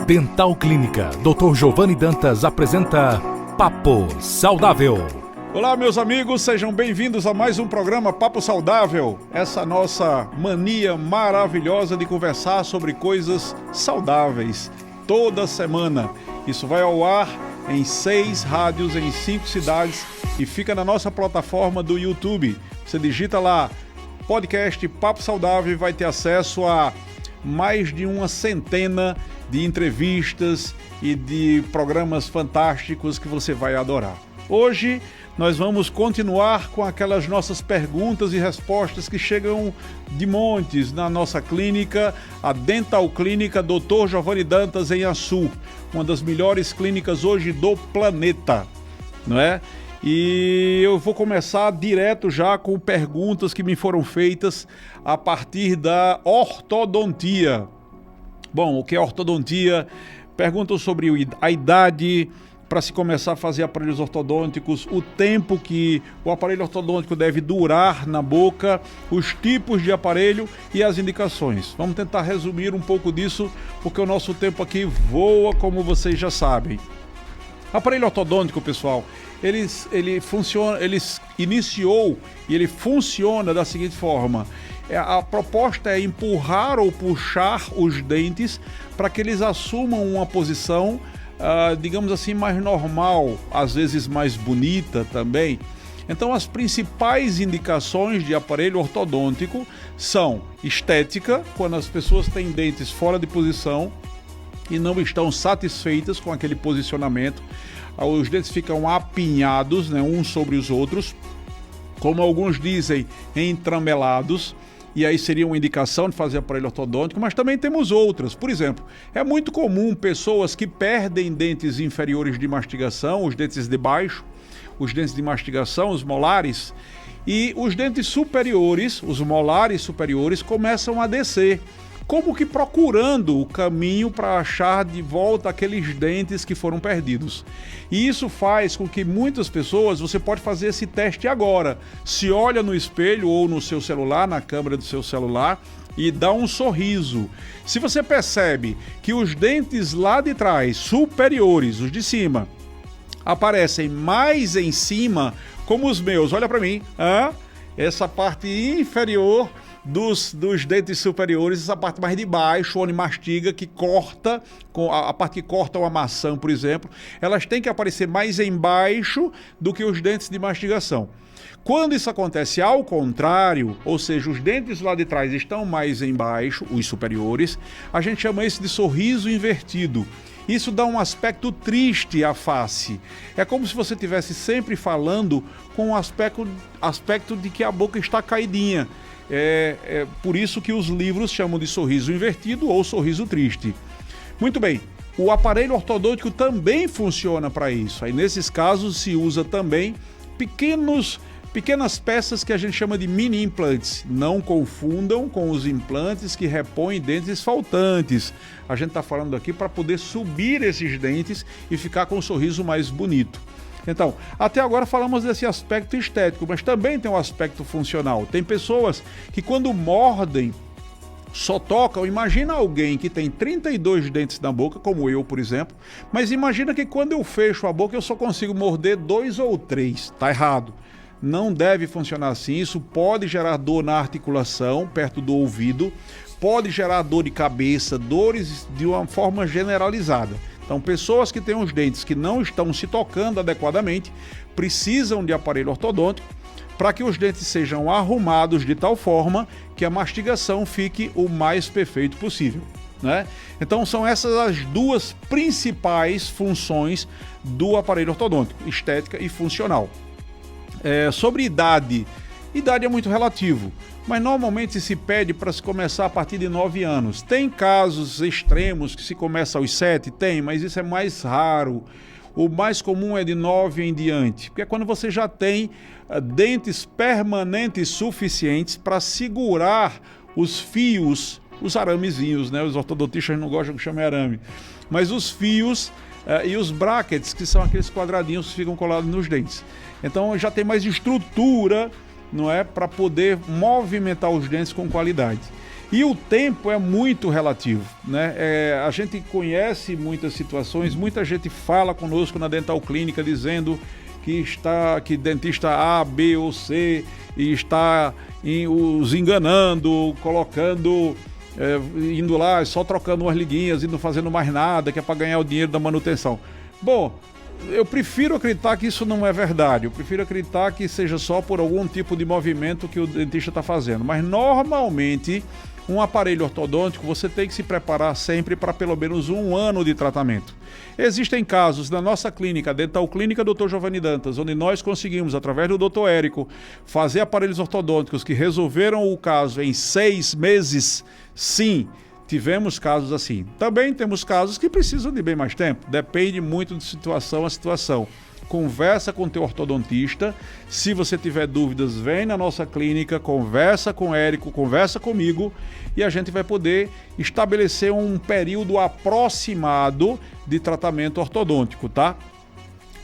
Dental Clínica, Dr. Giovanni Dantas apresenta Papo Saudável. Olá, meus amigos, sejam bem-vindos a mais um programa Papo Saudável. Essa nossa mania maravilhosa de conversar sobre coisas saudáveis toda semana. Isso vai ao ar em 6 rádios em 5 cidades e fica na nossa plataforma do YouTube. Você digita lá podcast Papo Saudável e vai ter acesso a mais de uma centena de entrevistas e de programas fantásticos que você vai adorar. Hoje nós vamos continuar com aquelas nossas perguntas e respostas que chegam de montes na nossa clínica, a Dental Clínica Dr. Giovanni Dantas em Açu, uma das melhores clínicas hoje do planeta, não é? E eu vou começar direto já com perguntas que me foram feitas a partir da ortodontia. Bom, o que é ortodontia? Perguntam sobre a idade para se começar a fazer aparelhos ortodônticos, o tempo que o aparelho ortodôntico deve durar na boca, os tipos de aparelho e as indicações. Vamos tentar resumir um pouco disso, porque o nosso tempo aqui voa, como vocês já sabem. Aparelho ortodôntico, pessoal, ele iniciou e ele funciona da seguinte forma. A proposta é empurrar ou puxar os dentes para que eles assumam uma posição, digamos assim, mais normal, às vezes mais bonita também. Então, as principais indicações de aparelho ortodôntico são estética, quando as pessoas têm dentes fora de posição e não estão satisfeitas com aquele posicionamento. Os dentes ficam apinhados, né, uns sobre os outros, como alguns dizem, entramelados. E aí seria uma indicação de fazer aparelho ortodôntico, mas também temos outras. Por exemplo, é muito comum pessoas que perdem dentes inferiores de mastigação, os dentes de baixo, os dentes de mastigação, os molares, e os dentes superiores, os molares superiores, começam a descer, como que procurando o caminho para achar de volta aqueles dentes que foram perdidos. E isso faz com que muitas pessoas, você pode fazer esse teste agora, se olha no espelho ou no seu celular, na câmera do seu celular, e dá um sorriso. Se você percebe que os dentes lá de trás, superiores, os de cima, aparecem mais em cima, como os meus, olha para mim, essa parte inferior dos dentes superiores, essa parte mais de baixo, onde mastiga, que corta, a parte que corta uma maçã, por exemplo, elas têm que aparecer mais embaixo do que os dentes de mastigação. Quando isso acontece ao contrário, ou seja, os dentes lá de trás estão mais embaixo, os superiores, a gente chama isso de sorriso invertido. Isso dá um aspecto triste à face. É como se você estivesse sempre falando com um aspecto de que a boca está caidinha. É por isso que os livros chamam de sorriso invertido ou sorriso triste. Muito bem, o aparelho ortodôntico também funciona para isso. Aí nesses casos se usa também pequenas peças que a gente chama de mini implantes. Não confundam com os implantes que repõem dentes faltantes. A gente está falando aqui para poder subir esses dentes e ficar com um sorriso mais bonito. Então, até agora falamos desse aspecto estético, mas também tem um aspecto funcional. Tem pessoas que quando mordem, só tocam. Imagina alguém que tem 32 dentes na boca, como eu, por exemplo, mas imagina que quando eu fecho a boca eu só consigo morder 2 ou 3. Tá errado. Não deve funcionar assim. Isso pode gerar dor na articulação, perto do ouvido, pode gerar dor de cabeça, dores de uma forma generalizada. Então, pessoas que têm os dentes que não estão se tocando adequadamente precisam de aparelho ortodôntico para que os dentes sejam arrumados de tal forma que a mastigação fique o mais perfeito possível, né? Então, são essas as duas principais funções do aparelho ortodôntico, estética e funcional. Sobre idade é muito relativo, mas normalmente se pede para se começar a partir de 9 anos. Tem casos extremos que se começa aos 7, tem, mas isso é mais raro. O mais comum é de 9 em diante, porque é quando você já tem dentes permanentes suficientes para segurar os fios, os aramezinhos, né? Os ortodontistas não gostam que chame arame, mas os fios e os brackets, que são aqueles quadradinhos que ficam colados nos dentes. Então já tem mais estrutura, não é, para poder movimentar os dentes com qualidade. E o tempo é muito relativo, né? A gente conhece muitas situações, muita gente fala conosco na Dental Clínica dizendo que dentista A, B ou C está os enganando, colocando, indo lá só trocando umas liguinhas e não fazendo mais nada, que é para ganhar o dinheiro da manutenção. Bom, eu prefiro acreditar que isso não é verdade, eu prefiro acreditar que seja só por algum tipo de movimento que o dentista está fazendo, mas normalmente um aparelho ortodôntico você tem que se preparar sempre para pelo menos 1 ano de tratamento. Existem casos na nossa clínica, a Dental Clínica Dr. Giovanni Dantas, onde nós conseguimos, através do Dr. Érico, fazer aparelhos ortodônticos que resolveram o caso em 6 meses, sim. Tivemos casos assim. Também temos casos que precisam de bem mais tempo. Depende muito de situação a situação. Conversa com o teu ortodontista. Se você tiver dúvidas, vem na nossa clínica, conversa com o Érico, conversa comigo e a gente vai poder estabelecer um período aproximado de tratamento ortodôntico, tá?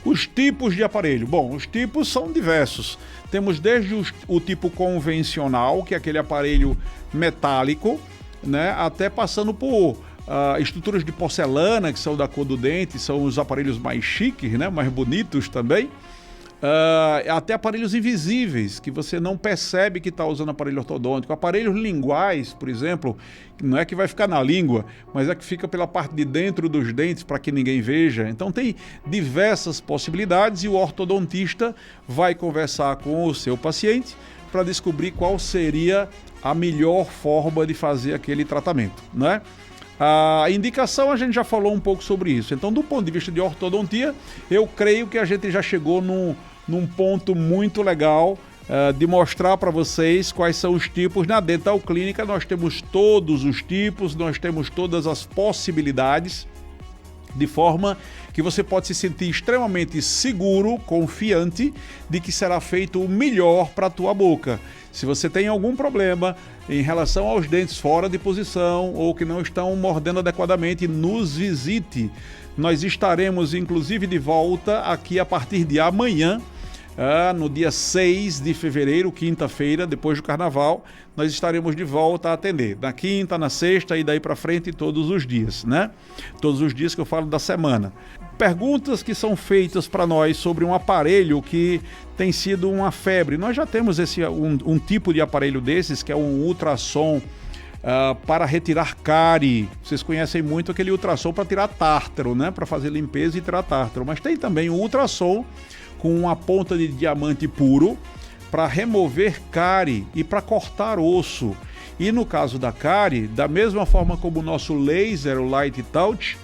Os tipos de aparelho. Bom, os tipos são diversos. Temos desde o tipo convencional, que é aquele aparelho metálico, né, até passando por estruturas de porcelana, que são da cor do dente, são os aparelhos mais chiques, né, mais bonitos também, até aparelhos invisíveis, que você não percebe que está usando aparelho ortodôntico. Aparelhos linguais, por exemplo, não é que vai ficar na língua, mas é que fica pela parte de dentro dos dentes para que ninguém veja. Então tem diversas possibilidades e o ortodontista vai conversar com o seu paciente para descobrir qual seria a melhor forma de fazer aquele tratamento, né? A indicação, a gente já falou um pouco sobre isso. Então, do ponto de vista de ortodontia, eu creio que a gente já chegou num ponto muito legal de mostrar para vocês quais são os tipos. Na Dental Clínica nós temos todos os tipos, nós temos todas as possibilidades, de forma que você pode se sentir extremamente seguro, confiante de que será feito o melhor para a tua boca. Se você tem algum problema em relação aos dentes fora de posição ou que não estão mordendo adequadamente, nos visite. Nós estaremos inclusive de volta aqui a partir de amanhã, no dia 6 de fevereiro, quinta-feira, depois do carnaval, nós estaremos de volta a atender. Na quinta, na sexta e daí para frente todos os dias, né? Todos os dias que eu falo da semana. Perguntas que são feitas para nós sobre um aparelho que tem sido uma febre. Nós já temos um tipo de aparelho desses, que é um ultrassom para retirar cárie. Vocês conhecem muito aquele ultrassom para tirar tártaro, né? Para fazer limpeza e tirar tártaro. Mas tem também o ultrassom com uma ponta de diamante puro para remover cárie e para cortar osso. E no caso da cárie, da mesma forma como o nosso laser, o Light Touch,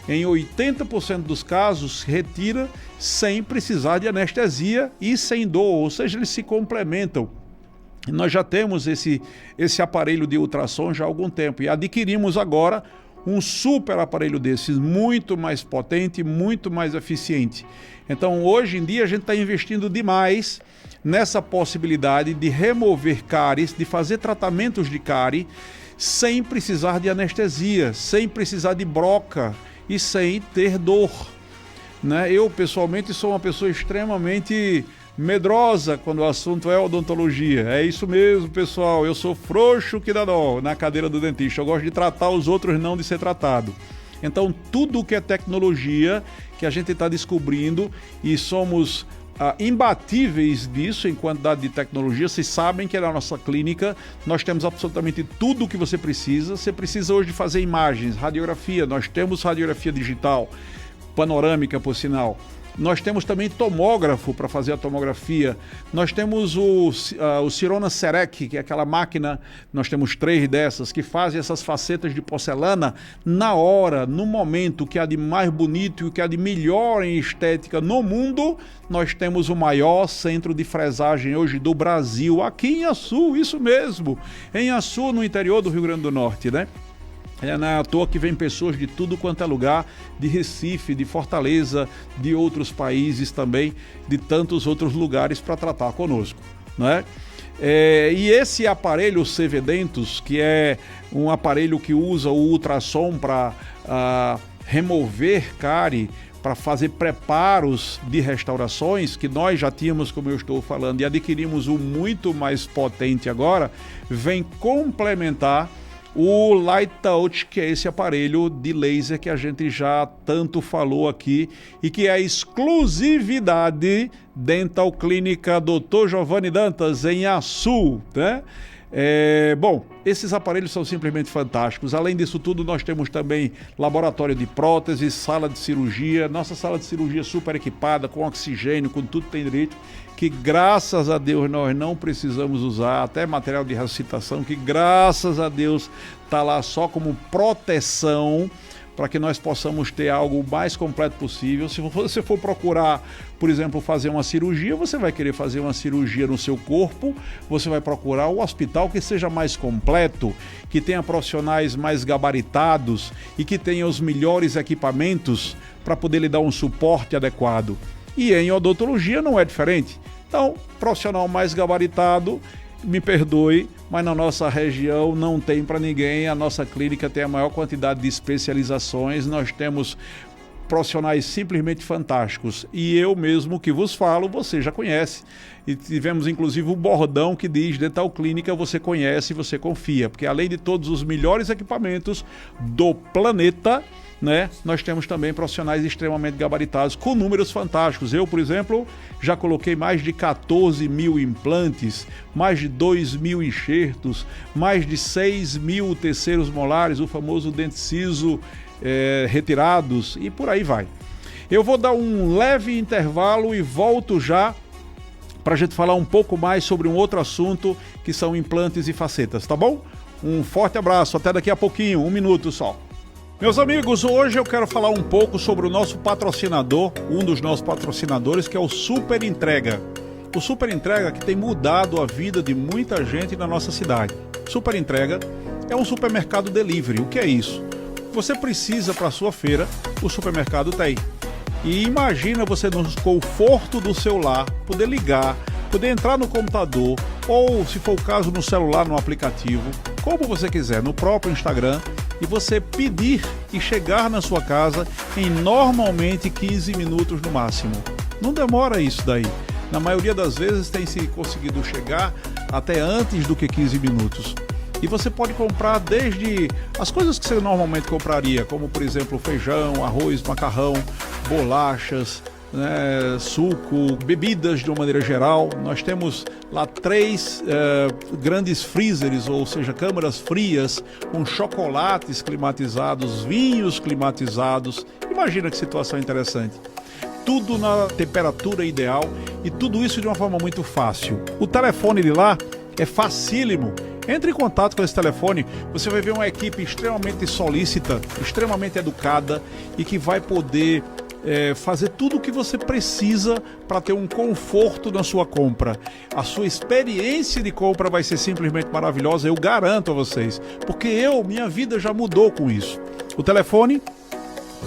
em 80% dos casos retira sem precisar de anestesia e sem dor, ou seja, eles se complementam. E nós já temos esse aparelho de ultrassom já há algum tempo e adquirimos agora um super aparelho desses, muito mais potente, muito mais eficiente. Então, hoje em dia, a gente está investindo demais nessa possibilidade de remover cáries, de fazer tratamentos de cárie, sem precisar de anestesia, sem precisar de broca e sem ter dor, né? Eu, pessoalmente, sou uma pessoa extremamente medrosa quando o assunto é odontologia. É isso mesmo, pessoal. Eu sou frouxo que dá dó na cadeira do dentista. Eu gosto de tratar os outros, não de ser tratado. Então, tudo que é tecnologia que a gente está descobrindo e somos imbatíveis disso em quantidade de tecnologia. Vocês sabem que na nossa clínica nós temos absolutamente tudo o que você precisa. Você precisa hoje de fazer imagens, radiografia. Nós temos radiografia digital, panorâmica, por sinal. Nós temos também tomógrafo para fazer a tomografia. Nós temos o Sirona Serec, que é aquela máquina, nós temos 3 dessas, que fazem essas facetas de porcelana na hora, no momento, que é a de mais bonito e que é a de melhor em estética no mundo. Nós temos o maior centro de fresagem hoje do Brasil, aqui em Açu, isso mesmo, em Açu, no interior do Rio Grande do Norte, né? Não é à toa que vem pessoas de tudo quanto é lugar, de Recife, de Fortaleza, de outros países também, de tantos outros lugares para tratar conosco, não é? E esse aparelho, o CV Dentus, que é um aparelho que usa o ultrassom para remover cárie, para fazer preparos de restaurações, que nós já tínhamos, como eu estou falando, e adquirimos um muito mais potente agora, vem complementar o Light Touch, que é esse aparelho de laser que a gente já tanto falou aqui e que é a exclusividade Dental Clínica Dr. Giovanni Dantas, em Açu, né? Bom, esses aparelhos são simplesmente fantásticos. Além disso tudo, nós temos também laboratório de próteses, sala de cirurgia. Nossa sala de cirurgia super equipada, com oxigênio, com tudo tem direito, que graças a Deus nós não precisamos usar, até material de ressuscitação, que graças a Deus está lá só como proteção, para que nós possamos ter algo o mais completo possível. Se você for procurar, por exemplo, fazer uma cirurgia, você vai querer fazer uma cirurgia no seu corpo, você vai procurar um hospital que seja mais completo, que tenha profissionais mais gabaritados e que tenha os melhores equipamentos para poder lhe dar um suporte adequado. E em odontologia não é diferente. Então, profissional mais gabaritado, me perdoe, mas na nossa região não tem para ninguém. A nossa clínica tem a maior quantidade de especializações, nós temos profissionais simplesmente fantásticos. E eu mesmo que vos falo, você já conhece. E tivemos inclusive um bordão que diz: Dental Clínica você conhece, você confia. Porque além de todos os melhores equipamentos do planeta, né, nós temos também profissionais extremamente gabaritados, com números fantásticos. Eu, por exemplo, já coloquei mais de 14 mil implantes, mais de 2 mil enxertos, mais de 6 mil terceiros molares, o famoso dente siso retirados, e por aí vai. Eu vou dar um leve intervalo e volto já para a gente falar um pouco mais sobre um outro assunto, que são implantes e facetas, tá bom? Um forte abraço, até daqui a pouquinho, 1 minuto só. Meus amigos, hoje eu quero falar um pouco sobre o nosso patrocinador, um dos nossos patrocinadores, que é o Super Entrega. O Super Entrega que tem mudado a vida de muita gente na nossa cidade. Super Entrega é um supermercado delivery. O que é isso? Você precisa para a sua feira, o supermercado tem. E imagina você no conforto do seu lar, poder ligar, poder entrar no computador, ou se for o caso no celular, no aplicativo, como você quiser, no próprio Instagram, e você pedir e chegar na sua casa em normalmente 15 minutos no máximo. Não demora isso daí. Na maioria das vezes tem se conseguido chegar até antes do que 15 minutos. E você pode comprar desde as coisas que você normalmente compraria, como por exemplo feijão, arroz, macarrão, bolachas, né, suco, bebidas de uma maneira geral. Nós temos lá 3 grandes freezers, ou seja, câmaras frias, com chocolates climatizados, vinhos climatizados. Imagina que situação interessante. Tudo na temperatura ideal e tudo isso de uma forma muito fácil. O telefone de lá é facílimo. Entre em contato com esse telefone, você vai ver uma equipe extremamente solícita, extremamente educada e que vai poder fazer tudo o que você precisa para ter um conforto na sua compra. A sua experiência de compra vai ser simplesmente maravilhosa, eu garanto a vocês, porque minha vida já mudou com isso. O telefone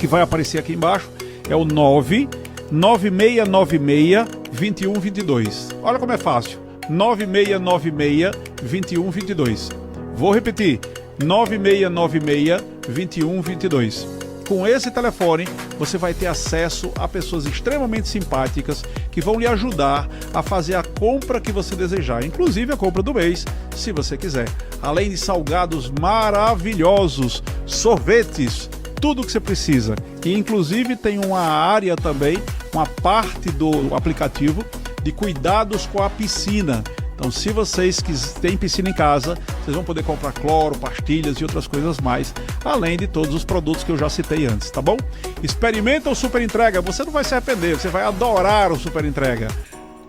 que vai aparecer aqui embaixo é o 99696-2122. Olha como é fácil, 9696-2122. Vou repetir, 9696-2122. Com esse telefone, você vai ter acesso a pessoas extremamente simpáticas que vão lhe ajudar a fazer a compra que você desejar, inclusive a compra do mês, se você quiser. Além de salgados maravilhosos, sorvetes, tudo o que você precisa. E inclusive tem uma área também, uma parte do aplicativo de cuidados com a piscina. Então, se vocês têm piscina em casa, vocês vão poder comprar cloro, pastilhas e outras coisas mais, além de todos os produtos que eu já citei antes, tá bom? Experimenta o Super Entrega, você não vai se arrepender, você vai adorar o Super Entrega.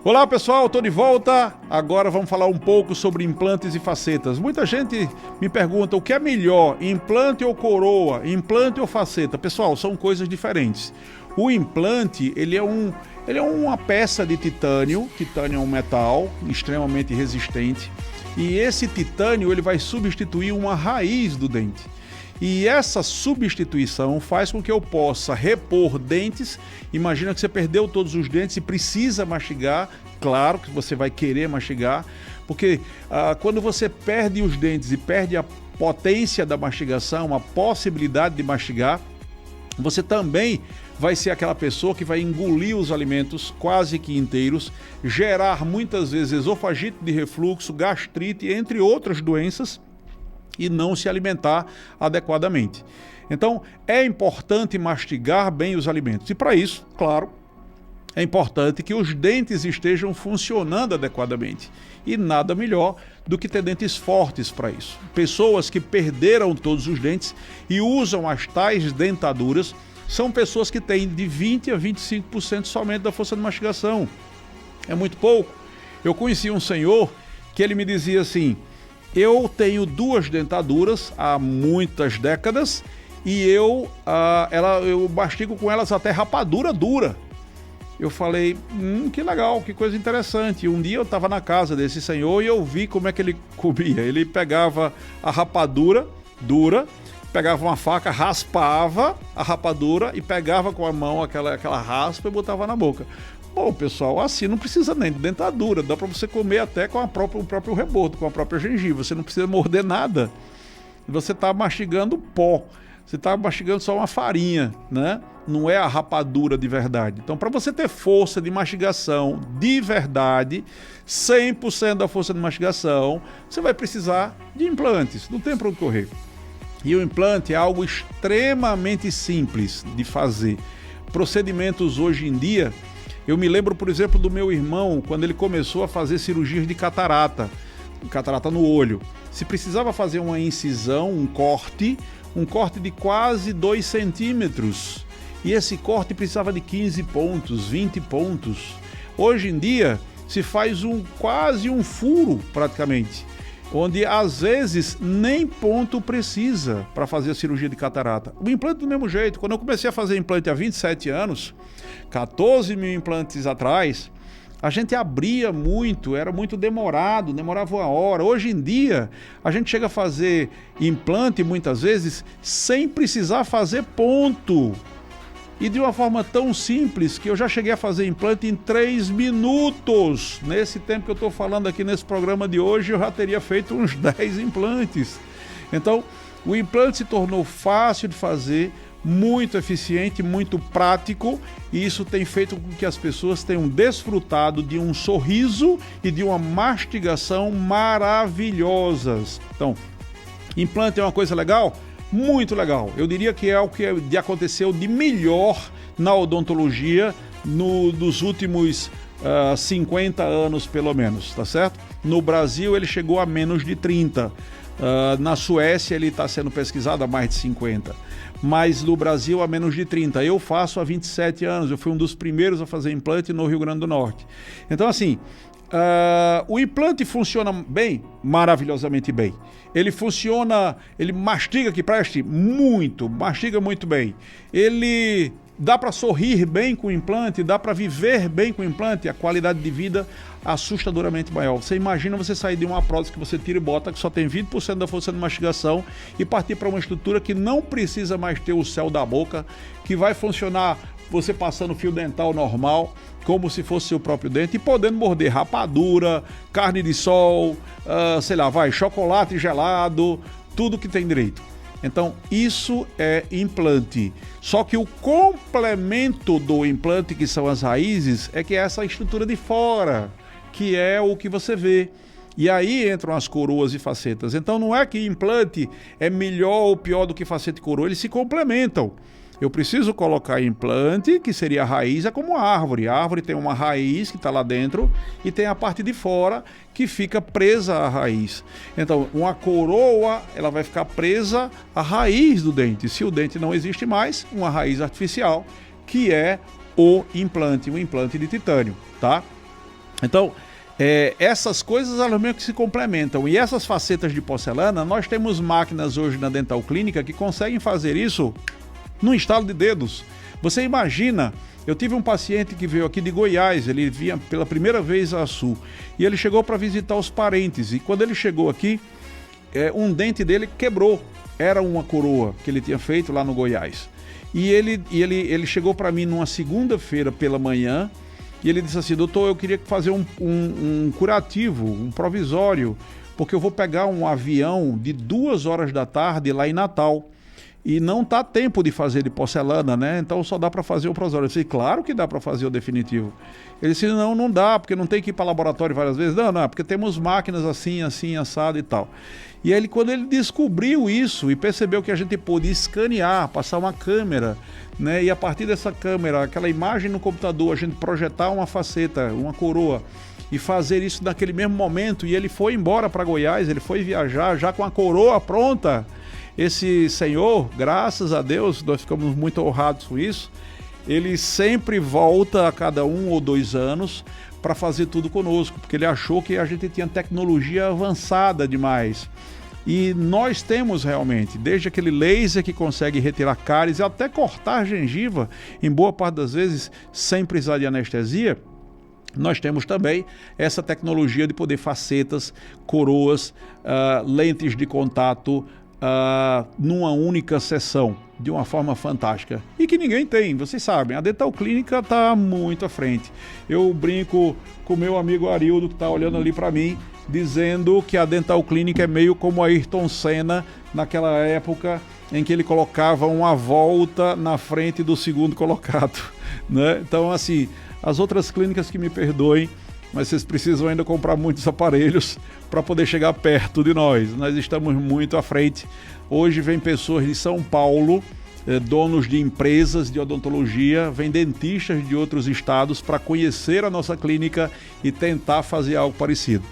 Olá pessoal, estou de volta. Agora vamos falar um pouco sobre implantes e facetas. Muita gente me pergunta o que é melhor, implante ou coroa, implante ou faceta. Pessoal, são coisas diferentes. O implante, ele é uma peça de titânio. Titânio é um metal extremamente resistente. E esse titânio ele vai substituir uma raiz do dente. E essa substituição faz com que eu possa repor dentes. Imagina que você perdeu todos os dentes e precisa mastigar. Claro que você vai querer mastigar, porque quando você perde os dentes e perde a potência da mastigação, a possibilidade de mastigar, você também vai ser aquela pessoa que vai engolir os alimentos quase que inteiros, gerar muitas vezes esofagite de refluxo, gastrite, entre outras doenças. e não se alimentar adequadamente. Então, é importante mastigar bem os alimentos. E para isso, claro, é importante que os dentes estejam funcionando adequadamente. E nada melhor do que ter dentes fortes para isso. Pessoas que perderam todos os dentes e usam as tais dentaduras são pessoas que têm de 20% a 25% somente da força de mastigação. É muito pouco. Eu conheci um senhor que ele me dizia assim: eu tenho 2 dentaduras há muitas décadas e eu mastigo com elas até rapadura dura. Eu falei, que legal, que coisa interessante. E um dia eu estava na casa desse senhor e eu vi como é que ele comia. Ele pegava a rapadura dura, pegava uma faca, raspava a rapadura e pegava com a mão aquela raspa e botava na boca. Bom, pessoal, assim não precisa nem de dentadura, dá para você comer até com o próprio rebordo, com a própria gengiva. Você não precisa morder nada. Você está mastigando pó. Você está mastigando só uma farinha, né? Não é a rapadura de verdade. Então, para você ter força de mastigação de verdade, 100% da força de mastigação, você vai precisar de implantes. Não tem para onde correr. E o implante é algo extremamente simples de fazer. Procedimentos hoje em dia, eu me lembro, por exemplo, do meu irmão, quando ele começou a fazer cirurgias de catarata no olho. Se precisava fazer uma incisão, um corte de quase 2 centímetros. E esse corte precisava de 15 pontos, 20 pontos. Hoje em dia, se faz quase um furo, praticamente, onde às vezes nem ponto precisa para fazer a cirurgia de catarata. O implante do mesmo jeito. Quando eu comecei a fazer implante há 27 anos, 14 mil implantes atrás, a gente abria muito, era muito demorado, demorava uma hora. Hoje em dia, a gente chega a fazer implante muitas vezes sem precisar fazer ponto. E de uma forma tão simples que eu já cheguei a fazer implante em 3 minutos. Nesse tempo que eu estou falando aqui nesse programa de hoje, eu já teria feito uns 10 implantes. Então, o implante se tornou fácil de fazer, muito eficiente, muito prático, e isso tem feito com que as pessoas tenham desfrutado de um sorriso e de uma mastigação maravilhosas. Então, implante é uma coisa legal? Muito legal. Eu diria que é o que aconteceu de melhor na odontologia nos últimos 50 anos, pelo menos, tá certo? No Brasil, ele chegou a menos de 30. Na Suécia, ele está sendo pesquisado há mais de 50. Mas no Brasil, há menos de 30. Eu faço há 27 anos. Eu fui um dos primeiros a fazer implante no Rio Grande do Norte. Então, assim, o implante funciona bem? Maravilhosamente bem. Ele funciona, ele mastiga que preste muito, mastiga muito bem. Ele dá para sorrir bem com o implante, dá para viver bem com o implante, a qualidade de vida assustadoramente maior. Você imagina você sair de uma prótese que você tira e bota, que só tem 20% da força de mastigação, e partir para uma estrutura que não precisa mais ter o céu da boca, que vai funcionar você passando fio dental normal, como se fosse seu próprio dente, e podendo morder rapadura, carne de sol, chocolate gelado, tudo que tem direito. Então, isso é implante. Só que o complemento do implante, que são as raízes, é que é essa estrutura de fora, que é o que você vê. E aí entram as coroas e facetas. Então, não é que implante é melhor ou pior do que faceta e coroa, eles se complementam. Eu preciso colocar implante, que seria a raiz, é como a árvore. A árvore tem uma raiz que está lá dentro e tem a parte de fora que fica presa à raiz. Então, uma coroa, ela vai ficar presa à raiz do dente. Se o dente não existe mais, uma raiz artificial, que é o implante de titânio, tá? Então, essas coisas, elas meio que se complementam. E essas facetas de porcelana, nós temos máquinas hoje na Dental Clínica que conseguem fazer isso num estalo de dedos. Você imagina, eu tive um paciente que veio aqui de Goiás, ele vinha pela primeira vez a Sul, e ele chegou para visitar os parentes, e quando ele chegou aqui, um dente dele quebrou, era uma coroa que ele tinha feito lá no Goiás. E ele chegou para mim numa segunda-feira pela manhã, e ele disse assim: doutor, eu queria fazer um curativo, um provisório, porque eu vou pegar um avião de 2 horas da tarde lá em Natal. E não tá tempo de fazer de porcelana, né? Então só dá para fazer o provisório. Eu disse: claro que dá para fazer o definitivo. Ele disse: não dá, porque não tem que ir para laboratório várias vezes. Não, porque temos máquinas assim, assado e tal. E aí, quando ele descobriu isso e percebeu que a gente pôde escanear, passar uma câmera, né? E a partir dessa câmera, aquela imagem no computador, a gente projetar uma faceta, uma coroa, e fazer isso naquele mesmo momento, e ele foi embora para Goiás, ele foi viajar já com a coroa pronta. Esse senhor, graças a Deus, nós ficamos muito honrados com isso, ele sempre volta a cada 1 ou 2 anos para fazer tudo conosco, porque ele achou que a gente tinha tecnologia avançada demais. E nós temos realmente, desde aquele laser que consegue retirar cáries e até cortar gengiva, em boa parte das vezes sem precisar de anestesia, nós temos também essa tecnologia de poder facetas, coroas, lentes de contato numa única sessão, de uma forma fantástica. E que ninguém tem, vocês sabem, a Dental Clínica está muito à frente. Eu brinco com o meu amigo Arildo, que está olhando ali para mim, dizendo que a Dental Clínica é meio como a Ayrton Senna naquela época em que ele colocava uma volta na frente do segundo colocado, né? Então, assim, as outras clínicas que me perdoem, mas vocês precisam ainda comprar muitos aparelhos para poder chegar perto de nós. Nós estamos muito à frente. Hoje vem pessoas de São Paulo, donos de empresas de odontologia, vêm dentistas de outros estados para conhecer a nossa clínica e tentar fazer algo parecido.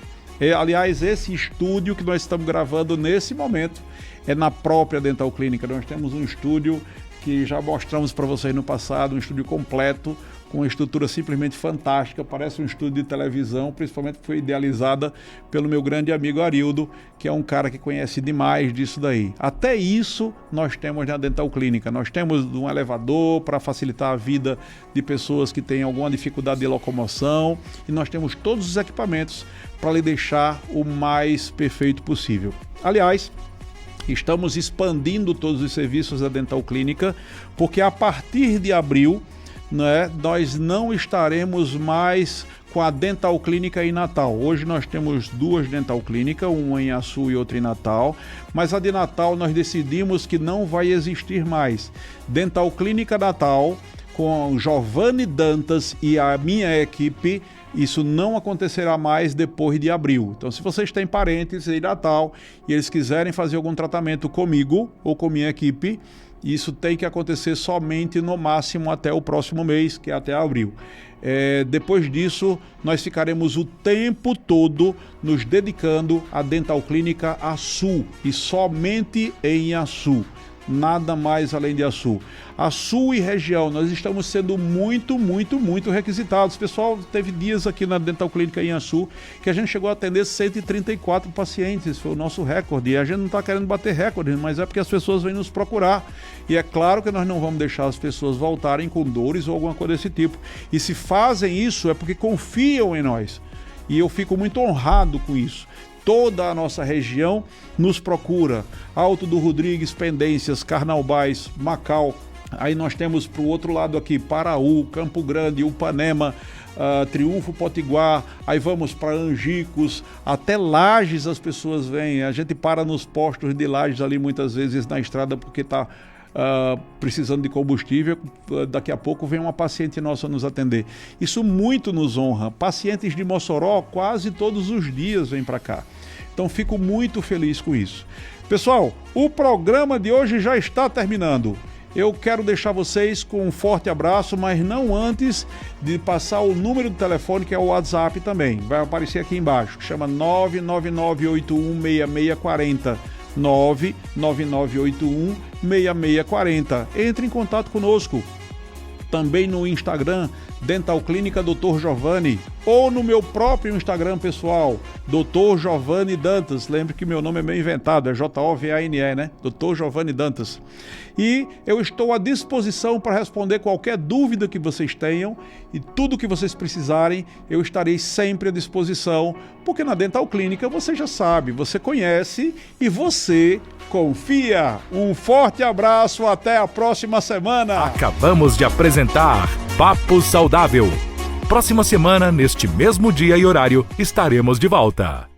Aliás, esse estúdio que nós estamos gravando nesse momento é na própria Dental Clínica. Nós temos um estúdio que já mostramos para vocês no passado, um estúdio completo, com uma estrutura simplesmente fantástica, parece um estúdio de televisão, principalmente foi idealizada pelo meu grande amigo Arildo, que é um cara que conhece demais disso daí. Até isso nós temos na Dental Clínica. Nós temos um elevador para facilitar a vida de pessoas que têm alguma dificuldade de locomoção, e nós temos todos os equipamentos para lhe deixar o mais perfeito possível. Aliás, estamos expandindo todos os serviços da Dental Clínica, porque a partir de abril, né, nós não estaremos mais com a Dental Clínica em Natal. Hoje nós temos 2 Dental Clínica, uma em Açu e outra em Natal, mas a de Natal nós decidimos que não vai existir mais. Dental Clínica Natal, com Giovanni Dantas e a minha equipe, isso não acontecerá mais depois de abril. Então, se vocês têm parentes em Natal e eles quiserem fazer algum tratamento comigo ou com minha equipe, isso tem que acontecer somente no máximo até o próximo mês, que é até abril. Depois disso, nós ficaremos o tempo todo nos dedicando à Dental Clínica Açu e somente em Açu. Nada mais além de Açu. Açu e região, nós estamos sendo muito requisitados. Pessoal, teve dias aqui na Dental Clínica em Açu que a gente chegou a atender 134 pacientes, foi o nosso recorde. E a gente não está querendo bater recorde, mas é porque as pessoas vêm nos procurar. E é claro que nós não vamos deixar as pessoas voltarem com dores ou alguma coisa desse tipo. E se fazem isso é porque confiam em nós. E eu fico muito honrado com isso. Toda a nossa região nos procura. Alto do Rodrigues, Pendências, Carnaubais, Macau. Aí nós temos para o outro lado aqui, Paraú, Campo Grande, Upanema, Triunfo, Potiguar. Aí vamos para Angicos, até Lages as pessoas vêm. A gente para nos postos de Lages ali muitas vezes na estrada porque está precisando de combustível. Daqui a pouco vem uma paciente nossa nos atender. Isso muito nos honra. Pacientes de Mossoró quase todos os dias vêm para cá. Então fico muito feliz com isso. Pessoal, o programa de hoje já está terminando. Eu quero deixar vocês com um forte abraço, mas não antes de passar o número do telefone, que é o WhatsApp também. Vai aparecer aqui embaixo, chama 999816640. 999816640. Entre em contato conosco. Também no Instagram, Dental Clínica Dr. Giovanni, ou no meu próprio Instagram pessoal, Dr. Giovanni Dantas. Lembre que meu nome é meio inventado, é Jovane, né? Dr. Giovanni Dantas. E eu estou à disposição para responder qualquer dúvida que vocês tenham, e tudo que vocês precisarem, eu estarei sempre à disposição, porque na Dental Clínica você já sabe, você conhece e você confia. Um forte abraço, até a próxima semana. Acabamos de apresentar Papo Saudável. Próxima semana, neste mesmo dia e horário, estaremos de volta.